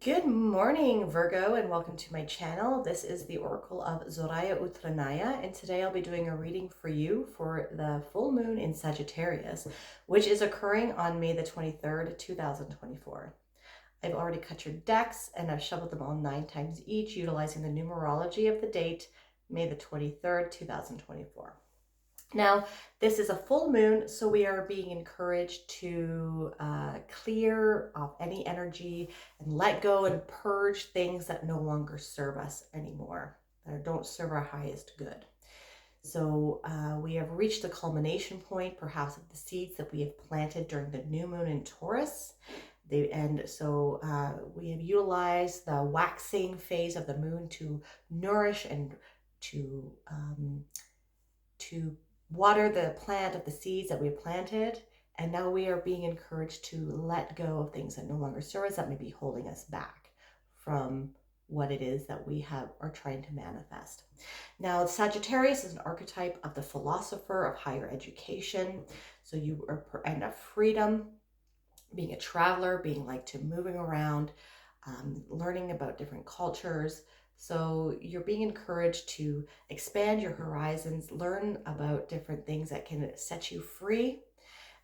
Good morning, Virgo, and welcome to my channel. This is the Oracle of Zoraya Utranaya, and today I'll be doing a reading for you for the full moon in Sagittarius, which is occurring on May the 23rd, 2024. I've already cut your decks, and I've shuffled them all 9 times each, utilizing the numerology of the date, May the 23rd, 2024. Now, this is a full moon, so we are being encouraged to clear off any energy and let go and purge things that no longer serve us anymore, that don't serve our highest good. So we have reached the culmination point, perhaps, of the seeds that we have planted during the new moon in Taurus. We have utilized the waxing phase of the moon to nourish and to water the plant of the seeds that we planted. And now we are being encouraged to let go of things that no longer serve us, that may be holding us back from what it is that we are trying to manifest. Now, Sagittarius is an archetype of the philosopher, of higher education. So you are and of freedom, being a traveler, being like to moving around, learning about different cultures. So you're being encouraged to expand your horizons, learn about different things that can set you free.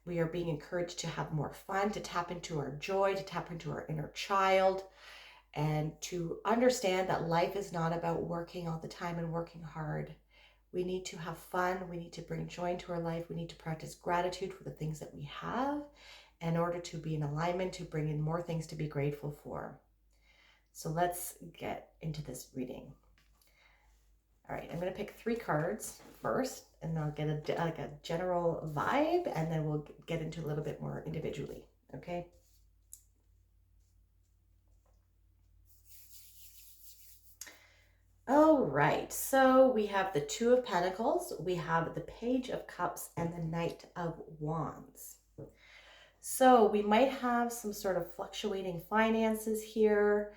We are being encouraged to have more fun, to tap into our joy, to tap into our inner child, and to understand that life is not about working all the time and working hard. We need to have fun. We need to bring joy into our life. We need to practice gratitude for the things that we have in order to be in alignment, to bring in more things to be grateful for. So let's get into this reading. All right, I'm going to pick 3 cards first, and I'll get a general vibe, and then we'll get into a little bit more individually, okay? All right, so we have the 2 of Pentacles, we have the Page of Cups, and the Knight of Wands. So we might have some sort of fluctuating finances here,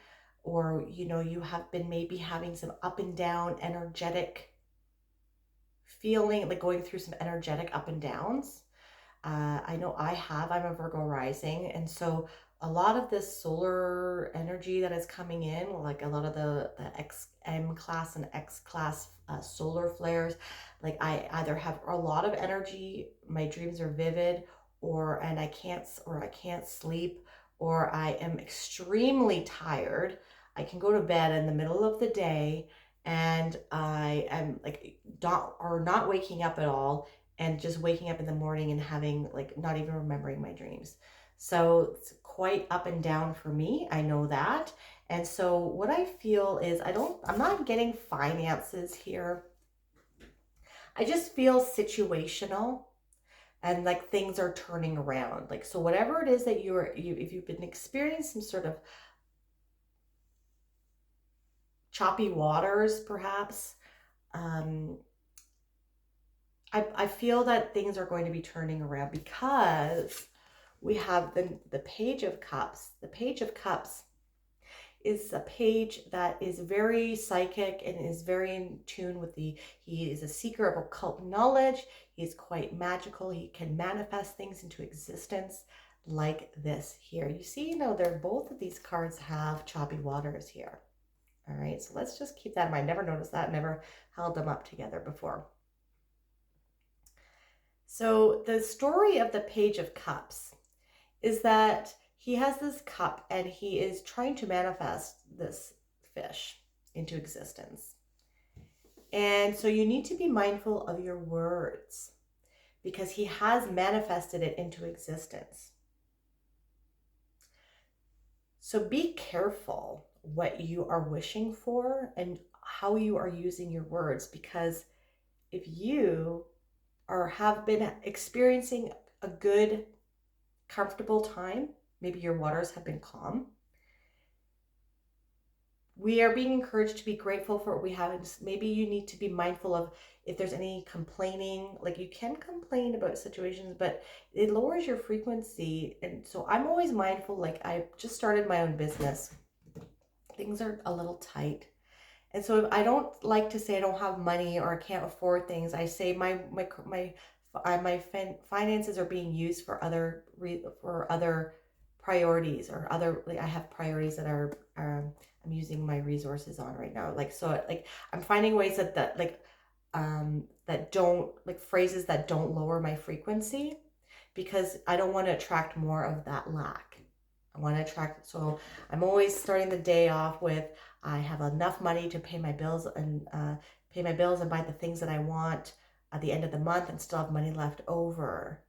or you have been maybe having some up and down energetic feeling, like going through some energetic up and downs. I know I'm a Virgo rising, and so a lot of this solar energy that is coming in, like a lot of the XM class and X class solar flares, like I either have a lot of energy, my dreams are vivid, or I can't sleep, or I am extremely tired. I can go to bed in the middle of the day, and I am like not waking up at all, and just waking up in the morning and having like not even remembering my dreams. So it's quite up and down for me. I know that. And so what I feel is I'm not getting finances here. I just feel situational, and like things are turning around. Like, so whatever it is that if you've been experiencing some sort of choppy waters, perhaps, I feel that things are going to be turning around, because we have the Page of Cups. The Page of Cups is a page that is very psychic and is very in tune with he is a seeker of occult knowledge. He's quite magical. He can manifest things into existence like this here. You see, both of these cards have choppy waters here. All right, so let's just keep that in mind. Never noticed that, never held them up together before. So the story of the Page of Cups is that he has this cup and he is trying to manifest this fish into existence. And so you need to be mindful of your words, because he has manifested it into existence. So be careful what you are wishing for and how you are using your words, because if you have been experiencing a good, comfortable time, maybe your waters have been calm, we are being encouraged to be grateful for what we have. And maybe you need to be mindful of if there's any complaining. Like, you can complain about situations, but it lowers your frequency. And so I'm always mindful. Like, I just started my own business. Things are a little tight. And so I don't like to say I don't have money or I can't afford things. I say my finances are being used for other priorities or other, like I have priorities that are I'm using my resources on right now. Like, so like I'm finding ways that like that don't, like phrases that don't lower my frequency, because I don't want to attract more of that lack. I want to attract, so I'm always starting the day off with, I have enough money to pay my bills and buy the things that I want at the end of the month and still have money left over.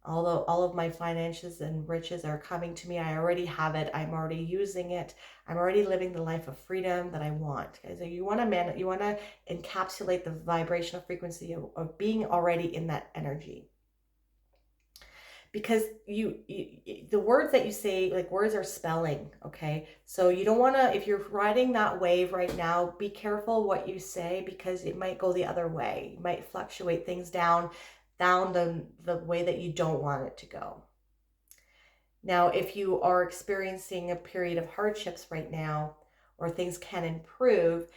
Although all of my finances and riches are coming to me, I already have it. I'm already using it. I'm already living the life of freedom that I want. Okay? So you want to encapsulate the vibrational frequency of being already in that energy. Because the words that you say, like words are spelling, okay? So you don't want to, if you're riding that wave right now, be careful what you say, because it might go the other way. It might fluctuate things down the way that you don't want it to go. Now, if you are experiencing a period of hardships right now, or things can improve,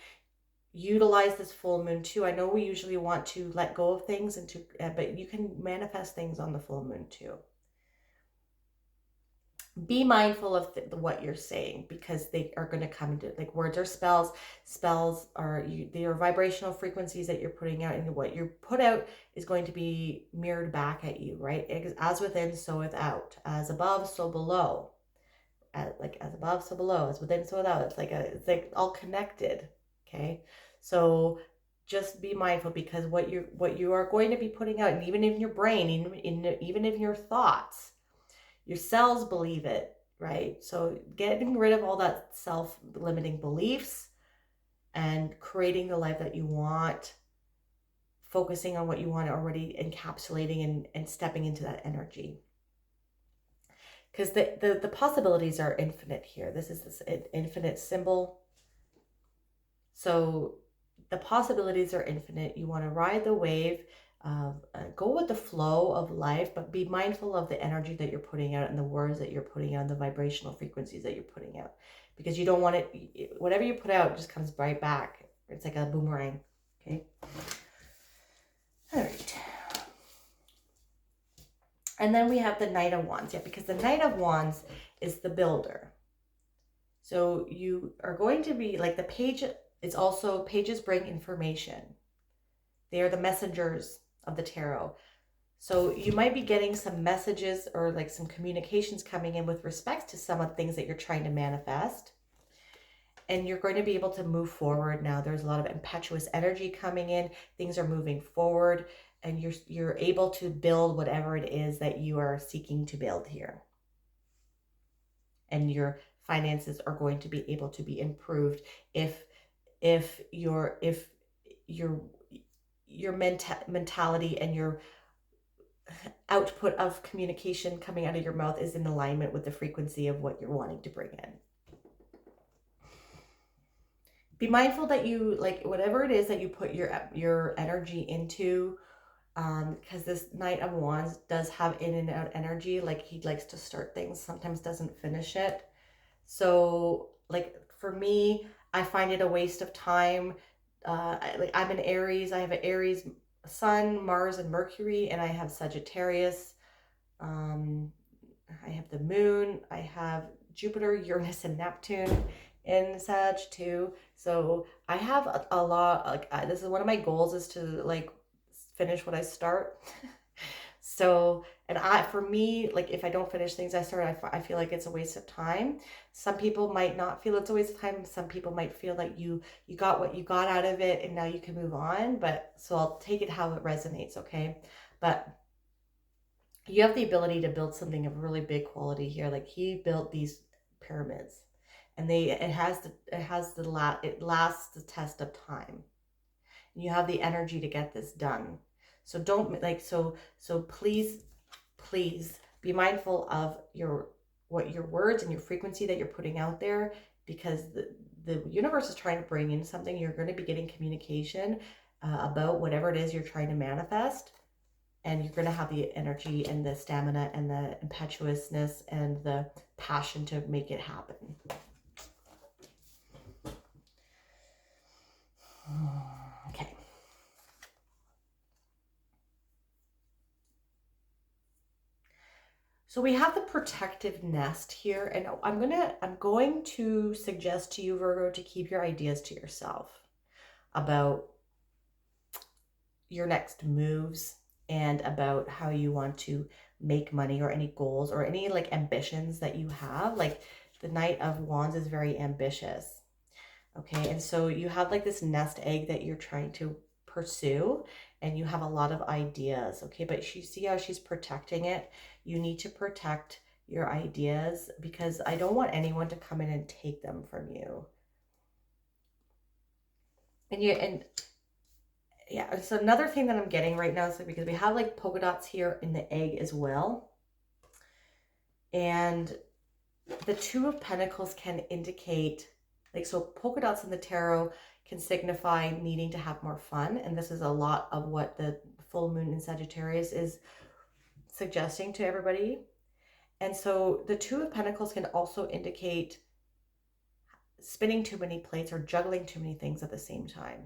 utilize this full moon too. I know we usually want to let go of things and but you can manifest things on the full moon too. Be mindful of what you're saying, because they are going to come into, like, words are spells. Spells are they are vibrational frequencies that you're putting out, and what you put out is going to be mirrored back at you, right? As within, so without. As above, so below. As above, so below. As within, so without. It's like all connected. Okay, so just be mindful, because what you are going to be putting out, and even in your brain, even in your thoughts, your cells believe it, right? So getting rid of all that self-limiting beliefs and creating the life that you want, focusing on what you want, already encapsulating and stepping into that energy. Because the possibilities are infinite here. This is this infinite symbol. So the possibilities are infinite. You want to ride the wave. Go with the flow of life, but be mindful of the energy that you're putting out and the words that you're putting out, and the vibrational frequencies that you're putting out, because you don't want it, whatever you put out just comes right back. It's like a boomerang. Okay. All right. And then we have the Knight of Wands. Yeah, because the Knight of Wands is the builder. So you are going to be like the page. It's also, pages bring information. They are the messengers of the tarot. So you might be getting some messages or like some communications coming in with respect to some of the things that you're trying to manifest. And you're going to be able to move forward now. There's a lot of impetuous energy coming in. Things are moving forward, and you're able to build whatever it is that you are seeking to build here. And your finances are going to be able to be improved if your mentality and your output of communication coming out of your mouth is in alignment with the frequency of what you're wanting to bring in. Be mindful that you, like, whatever it is that you put your energy into, because this Knight of Wands does have in and out energy. Like, he likes to start things, sometimes doesn't finish it. So like for me, I find it a waste of time. I'm an Aries. I have an Aries Sun, Mars, and Mercury, and I have Sagittarius. I have the Moon. I have Jupiter, Uranus, and Neptune in Sag too. So I have a lot. Like, this is one of my goals, is to like finish what I start. So, and for me, like, if I don't finish things I start, I feel like it's a waste of time. Some people might not feel it's a waste of time. Some people might feel like you got what you got out of it and now you can move on. But so I'll take it how it resonates, okay? But you have the ability to build something of really big quality here. Like, he built these pyramids, and it lasts the test of time. And you have the energy to get this done. So don't please be mindful of your words and your frequency that you're putting out there, because the universe is trying to bring in something. You're going to be getting communication about whatever it is you're trying to manifest, and you're going to have the energy and the stamina and the impetuousness and the passion to make it happen. Okay. So we have the protective nest here, and I'm going to suggest to you, Virgo, to keep your ideas to yourself about your next moves and about how you want to make money or any goals or any like ambitions that you have. Like the Knight of Wands is very ambitious. Okay, and so you have like this nest egg that you're trying to pursue and you have a lot of ideas. Okay, but you see how she's protecting it? You need to protect your ideas because I don't want anyone to come in and take them from you. And yeah, so another thing that I'm getting right now is like because we have like polka dots here in the egg as well. And the Two of Pentacles can indicate, like, so polka dots in the tarot can signify needing to have more fun. And this is a lot of what the full moon in Sagittarius is suggesting to everybody. And so the Two of Pentacles can also indicate spinning too many plates or juggling too many things at the same time.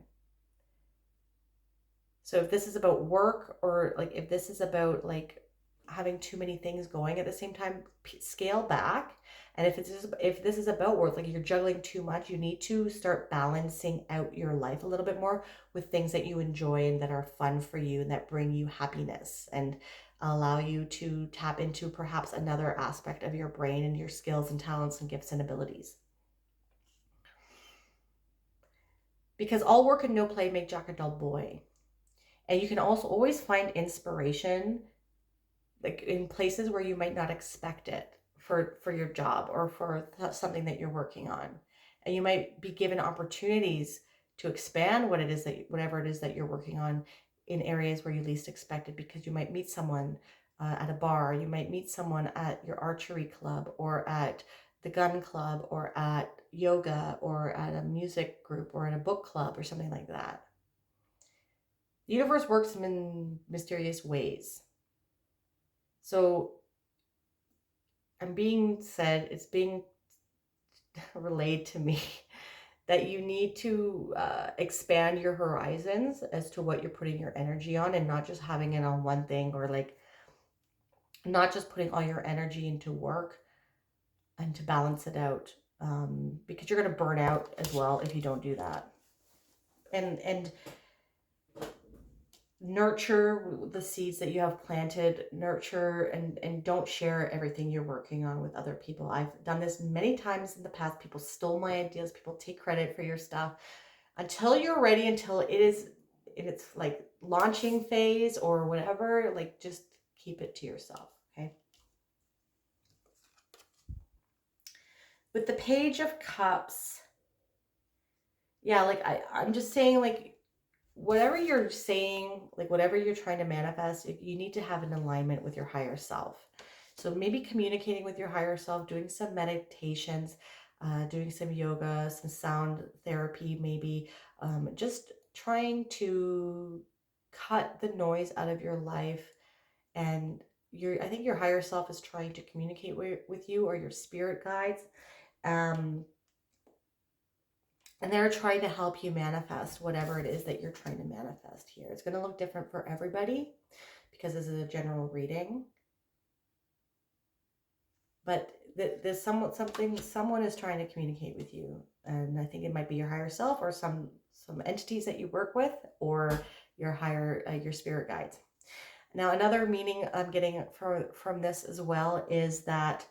So if this is about work or like if this is about like having too many things going at the same time, scale back. And if this is about work, like you're juggling too much, you need to start balancing out your life a little bit more with things that you enjoy and that are fun for you and that bring you happiness and allow you to tap into perhaps another aspect of your brain and your skills and talents and gifts and abilities. Because all work and no play make Jack a dull boy. And you can also always find inspiration like in places where you might not expect it for your job or for something that you're working on. And you might be given opportunities to expand what it is that whatever it is that you're working on in areas where you least expect it, because you might meet someone at a bar, you might meet someone at your archery club or at the gun club or at yoga or at a music group or in a book club or something like that. The universe works in mysterious ways. So I'm being said, it's being relayed to me that you need to expand your horizons as to what you're putting your energy on and not just having it on one thing, or like not just putting all your energy into work, and to balance it out, because you're going to burn out as well if you don't do that. And nurture the seeds that you have planted, nurture and don't share everything you're working on with other people. I've done this many times in the past. People stole my ideas, people take credit for your stuff. Until you're ready, until it is in its like launching phase or whatever, like just keep it to yourself, okay? With the Page of Cups, yeah, like I'm just saying, like whatever you're saying, like whatever you're trying to manifest, you need to have an alignment with your higher self. So maybe communicating with your higher self, doing some meditations, doing some yoga, some sound therapy, maybe just trying to cut the noise out of your life. And I think your higher self is trying to communicate with you, or your spirit guides. And they're trying to help you manifest whatever it is that you're trying to manifest here. It's going to look different for everybody because this is a general reading. But there's someone is trying to communicate with you. And I think it might be your higher self or some entities that you work with, or your higher, your spirit guides. Now, another meaning I'm getting from this as well is that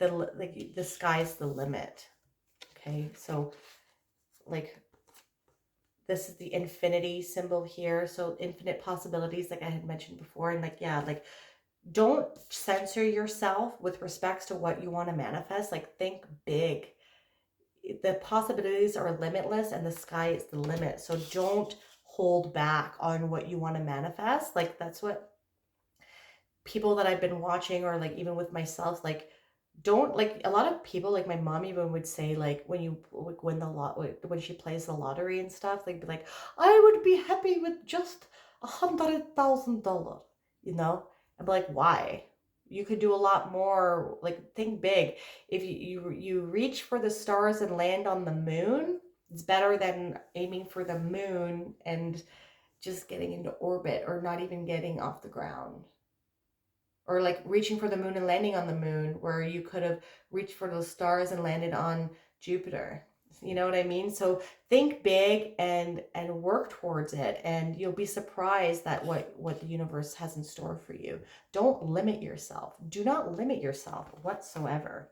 the sky's the limit. Okay, so like this is the infinity symbol here. So infinite possibilities, like I had mentioned before. And like, yeah, like don't censor yourself with respects to what you want to manifest. Like think big. The possibilities are limitless and the sky is the limit. So don't hold back on what you want to manifest. Like that's what people that I've been watching, or like even with myself, like don't, like a lot of people, like my mom even would say, like when you win the lot, when she plays the lottery and stuff, they'd be like, I would be happy with just $100,000, you know. I'd be like, why? You could do a lot more. Like think big. If you reach for the stars and land on the moon, it's better than aiming for the moon and just getting into orbit or not even getting off the ground. or like reaching for the moon and landing on the moon, where you could have reached for those stars and landed on Jupiter. You know what I mean? So think big and work towards it, and you'll be surprised that what the universe has in store for you. Don't limit yourself. Do not limit yourself whatsoever.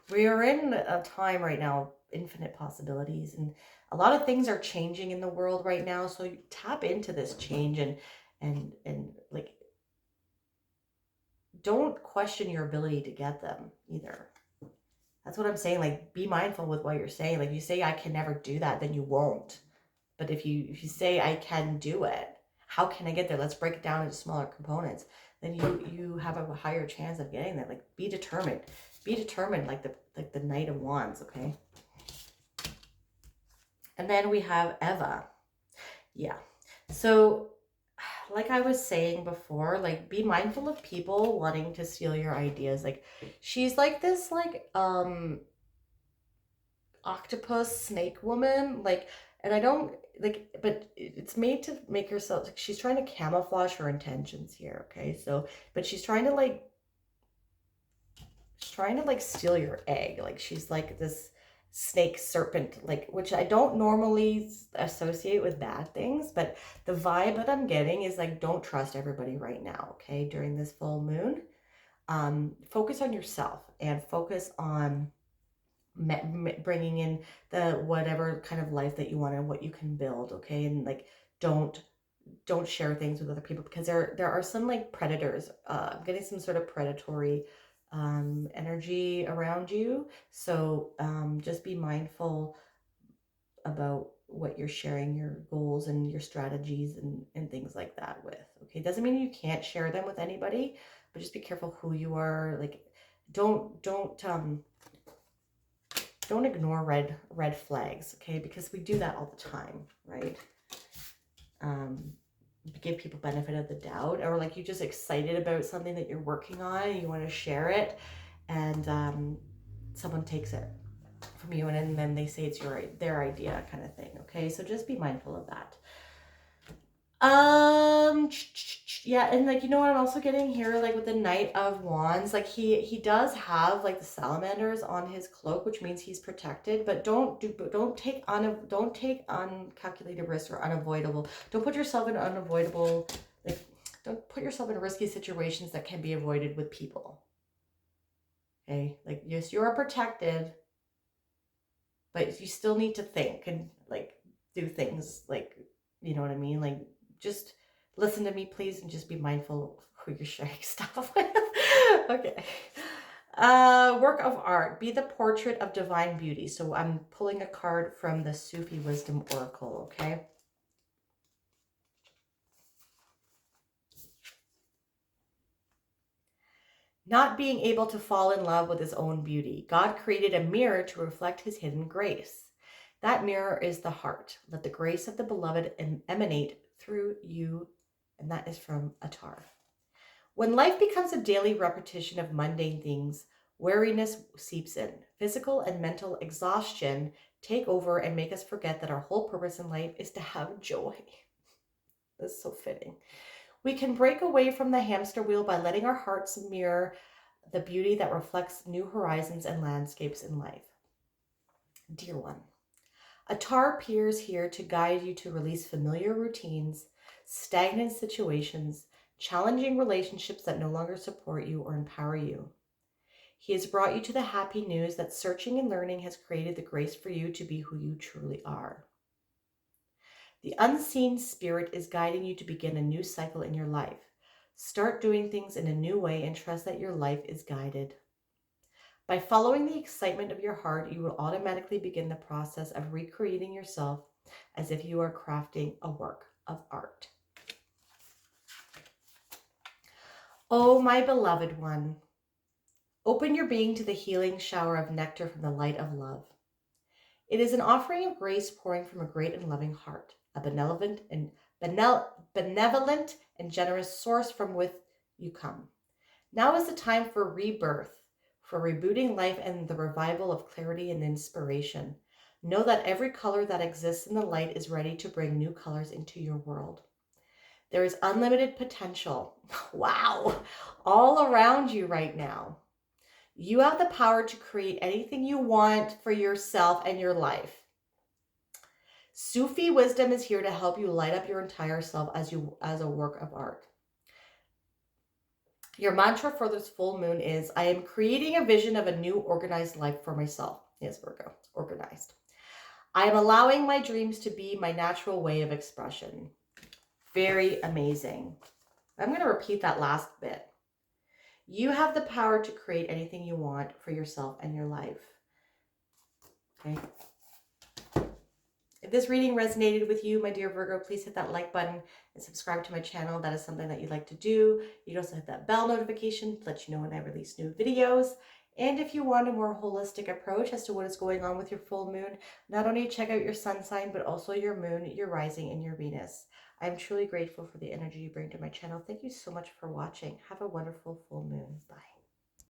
We are in a time right now of infinite possibilities, and a lot of things are changing in the world right now. So you tap into this change, and like, don't question your ability to get them either. That's what I'm saying. Like, be mindful with what you're saying. Like, you say I can never do that, then you won't. But if you say I can do it, how can I get there? Let's break it down into smaller components. Then you have a higher chance of getting there. Like, be determined. Be determined, like the Knight of Wands, okay? And then we have Eva. Yeah. So, like I was saying before, like, be mindful of people wanting to steal your ideas. Like, she's like this, like, octopus snake woman, like, and I don't like, but it's made to make herself, like, she's trying to camouflage her intentions here, okay? So, but she's trying to like steal your egg. Like, she's like this snake serpent, like, which I don't normally associate with bad things, but the vibe that I'm getting is like, don't trust everybody right now, okay? During this full moon, focus on yourself and focus on bringing in the whatever kind of life that you want and what you can build, okay? And like, don't share things with other people, because there are some like predators. I'm getting some sort of predatory energy around you. So just be mindful about what you're sharing your goals and your strategies and things like that with, okay? Doesn't mean you can't share them with anybody, but just be careful who you are. Like, don't ignore red flags, okay? Because we do that all the time, right? Give people benefit of the doubt, or like, you're just excited about something that you're working on and you want to share it, and someone takes it from you, and then they say it's their idea, kind of thing, okay? So just be mindful of that. Yeah, and like, you know what I'm also getting here, like with the Knight of Wands, like he does have like the salamanders on his cloak, which means he's protected, but don't take uncalculated risks or unavoidable. Don't put yourself in unavoidable, like, don't put yourself in risky situations that can be avoided with people. Okay? Like, yes, you are protected, but you still need to think and like do things, like, you know what I mean? Like, just listen to me, please, and just be mindful of who you're sharing stuff with. Okay. Work of art. Be the portrait of divine beauty. So I'm pulling a card from the Sufi Wisdom Oracle, okay? Not being able to fall in love with his own beauty. God created a mirror to reflect his hidden grace. That mirror is the heart. Let the grace of the beloved emanate through you. And that is from Attar. When life becomes a daily repetition of mundane things, weariness seeps in. Physical and mental exhaustion take over and make us forget that our whole purpose in life is to have joy. That's so fitting. We can break away from the hamster wheel by letting our hearts mirror the beauty that reflects new horizons and landscapes in life. Dear one, Attar appears here to guide you to release familiar routines, stagnant situations, challenging relationships that no longer support you or empower you. He has brought you to the happy news that searching and learning has created the grace for you to be who you truly are. The unseen spirit is guiding you to begin a new cycle in your life. Start doing things in a new way and trust that your life is guided. By following the excitement of your heart, you will automatically begin the process of recreating yourself as if you are crafting a work of art. Oh, my beloved one, open your being to the healing shower of nectar from the light of love. It is an offering of grace pouring from a great and loving heart, a benevolent and generous source from which you come. Now is the time for rebirth, for rebooting life and the revival of clarity and inspiration. Know that every color that exists in the light is ready to bring new colors into your world. There is unlimited potential. Wow. All around you right now. You have the power to create anything you want for yourself and your life. Sufi wisdom is here to help you light up your entire self as a work of art. Your mantra for this full moon is, I am creating a vision of a new organized life for myself. Yes, Virgo, organized. I am allowing my dreams to be my natural way of expression. Very amazing. I'm going to repeat that last bit. You have the power to create anything you want for yourself and your life. Okay. If this reading resonated with you, my dear Virgo, please hit that like button and subscribe to my channel. That is something that you'd like to do. You can also hit that bell notification to let you know when I release new videos. And if you want a more holistic approach as to what is going on with your full moon, not only check out your sun sign, but also your moon, your rising, and your Venus. I'm truly grateful for the energy you bring to my channel. Thank you so much for watching. Have a wonderful full moon. Bye.